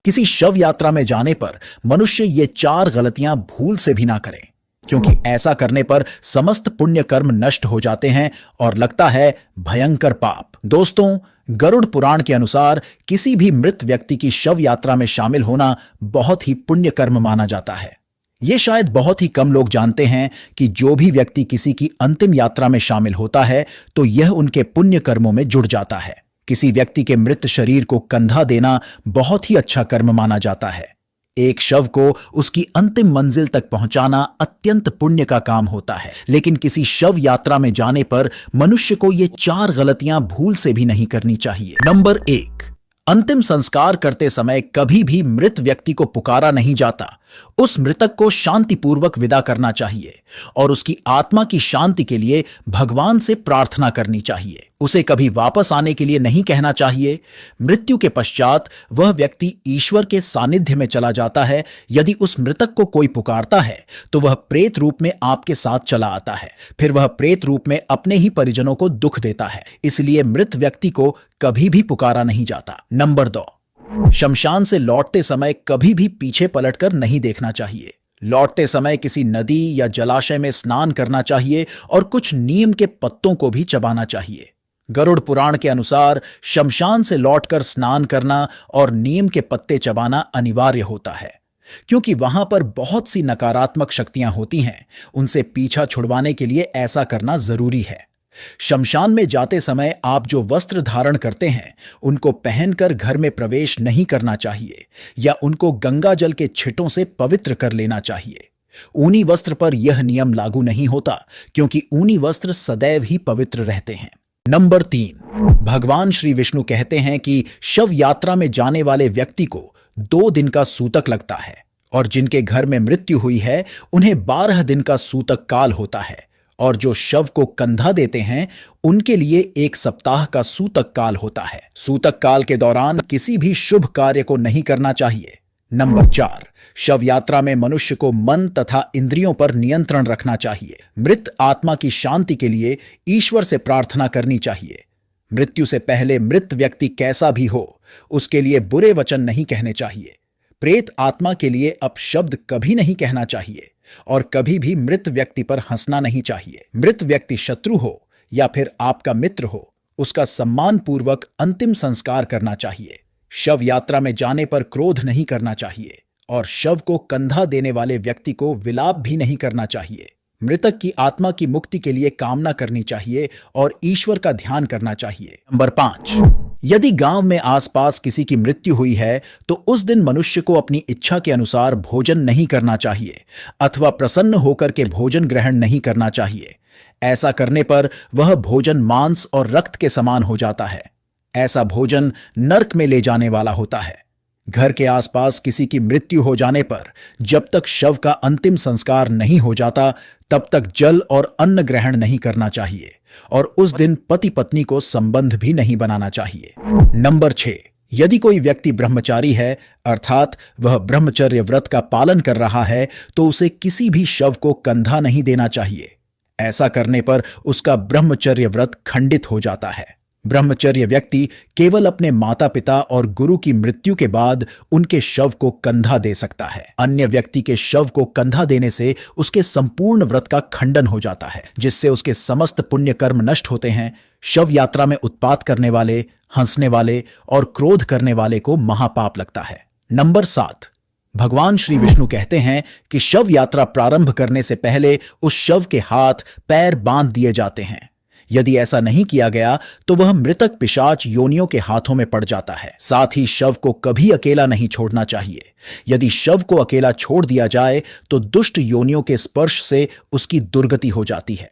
किसी शव यात्रा में जाने पर मनुष्य ये 4 गलतियां भूल से भी ना करें, क्योंकि ऐसा करने पर समस्त पुण्य कर्म नष्ट हो जाते हैं और लगता है भयंकर पाप। दोस्तों, गरुड़ पुराण के अनुसार किसी भी मृत व्यक्ति की शव यात्रा में शामिल होना बहुत ही पुण्य कर्म माना जाता है। ये शायद बहुत ही कम लोग जानते हैं कि जो भी व्यक्ति किसी की अंतिम यात्रा में शामिल होता है तो यह उनके पुण्य कर्मों में जुड़ जाता है। किसी व्यक्ति के मृत शरीर को कंधा देना बहुत ही अच्छा कर्म माना जाता है। एक शव को उसकी अंतिम मंजिल तक पहुंचाना अत्यंत पुण्य का काम होता है, लेकिन किसी शव यात्रा में जाने पर मनुष्य को ये 4 गलतियां भूल से भी नहीं करनी चाहिए। नंबर 1, अंतिम संस्कार करते समय कभी भी मृत व्यक्ति को पुकारा नहीं जाता। उस मृतक को शांतिपूर्वक विदा करना चाहिए और उसकी आत्मा की शांति के लिए भगवान से प्रार्थना करनी चाहिए। उसे कभी वापस आने के लिए नहीं कहना चाहिए। मृत्यु के पश्चात वह व्यक्ति ईश्वर के सानिध्य में चला जाता है। यदि उस मृतक को कोई पुकारता है तो वह प्रेत रूप में आपके साथ चला आता है। फिर वह प्रेत रूप में अपने ही परिजनों को दुख देता है। इसलिए मृत व्यक्ति को कभी भी पुकारा नहीं जाता। नंबर 2, शमशान से लौटते समय कभी भी पीछे पलटकर नहीं देखना चाहिए। लौटते समय किसी नदी या जलाशय में स्नान करना चाहिए और कुछ नीम के पत्तों को भी चबाना चाहिए। गरुड़ पुराण के अनुसार शमशान से लौटकर स्नान करना और नीम के पत्ते चबाना अनिवार्य होता है, क्योंकि वहां पर बहुत सी नकारात्मक शक्तियां होती हैं। उनसे पीछा छुड़वाने के लिए ऐसा करना जरूरी है। शमशान में जाते समय आप जो वस्त्र धारण करते हैं उनको पहनकर घर में प्रवेश नहीं करना चाहिए या उनको गंगा जल के छिटों से पवित्र कर लेना चाहिए। ऊनी वस्त्र पर यह नियम लागू नहीं होता, क्योंकि ऊनी वस्त्र सदैव ही पवित्र रहते हैं। नंबर 3, भगवान श्री विष्णु कहते हैं कि शव यात्रा में जाने वाले व्यक्ति को 2 दिन का सूतक लगता है और जिनके घर में मृत्यु हुई है उन्हें 12 दिन का सूतक काल होता है, और जो शव को कंधा देते हैं उनके लिए 1 सप्ताह का सूतक काल होता है। सूतक काल के दौरान किसी भी शुभ कार्य को नहीं करना चाहिए। नंबर 4, शव यात्रा में मनुष्य को मन तथा इंद्रियों पर नियंत्रण रखना चाहिए। मृत आत्मा की शांति के लिए ईश्वर से प्रार्थना करनी चाहिए। मृत्यु से पहले मृत व्यक्ति कैसा भी हो उसके लिए बुरे वचन नहीं कहने चाहिए। प्रेत आत्मा के लिए अपशब्द कभी नहीं कहना चाहिए और कभी भी मृत व्यक्ति पर हंसना नहीं चाहिए। मृत व्यक्ति शत्रु हो या फिर आपका मित्र हो, उसका सम्मानपूर्वक अंतिम संस्कार करना चाहिए। शव यात्रा में जाने पर क्रोध नहीं करना चाहिए और शव को कंधा देने वाले व्यक्ति को विलाप भी नहीं करना चाहिए। मृतक की आत्मा की मुक्ति के लिए कामना करनी चाहिए और ईश्वर का ध्यान करना चाहिए। नंबर 5, यदि गांव में आसपास किसी की मृत्यु हुई है तो उस दिन मनुष्य को अपनी इच्छा के अनुसार भोजन नहीं करना चाहिए अथवा प्रसन्न होकर के भोजन ग्रहण नहीं करना चाहिए। ऐसा करने पर वह भोजन मांस और रक्त के समान हो जाता है। ऐसा भोजन नरक में ले जाने वाला होता है। घर के आसपास किसी की मृत्यु हो जाने पर जब तक शव का अंतिम संस्कार नहीं हो जाता तब तक जल और अन्न ग्रहण नहीं करना चाहिए और उस दिन पति पत्नी को संबंध भी नहीं बनाना चाहिए। नंबर 6, यदि कोई व्यक्ति ब्रह्मचारी है अर्थात वह ब्रह्मचर्य व्रत का पालन कर रहा है तो उसे किसी भी शव को कंधा नहीं देना चाहिए। ऐसा करने पर उसका ब्रह्मचर्य व्रत खंडित हो जाता है। ब्रह्मचर्य व्यक्ति केवल अपने माता पिता और गुरु की मृत्यु के बाद उनके शव को कंधा दे सकता है। अन्य व्यक्ति के शव को कंधा देने से उसके संपूर्ण व्रत का खंडन हो जाता है, जिससे उसके समस्त पुण्य कर्म नष्ट होते हैं। शव यात्रा में उत्पात करने वाले, हंसने वाले और क्रोध करने वाले को महापाप लगता है। नंबर 7, भगवान श्री विष्णु कहते हैं कि शव यात्रा प्रारंभ करने से पहले उस शव के हाथ पैर बांध दिए जाते हैं। यदि ऐसा नहीं किया गया तो वह मृतक पिशाच योनियों के हाथों में पड़ जाता है। साथ ही शव को कभी अकेला नहीं छोड़ना चाहिए। यदि शव को अकेला छोड़ दिया जाए तो दुष्ट योनियों के स्पर्श से उसकी दुर्गति हो जाती है।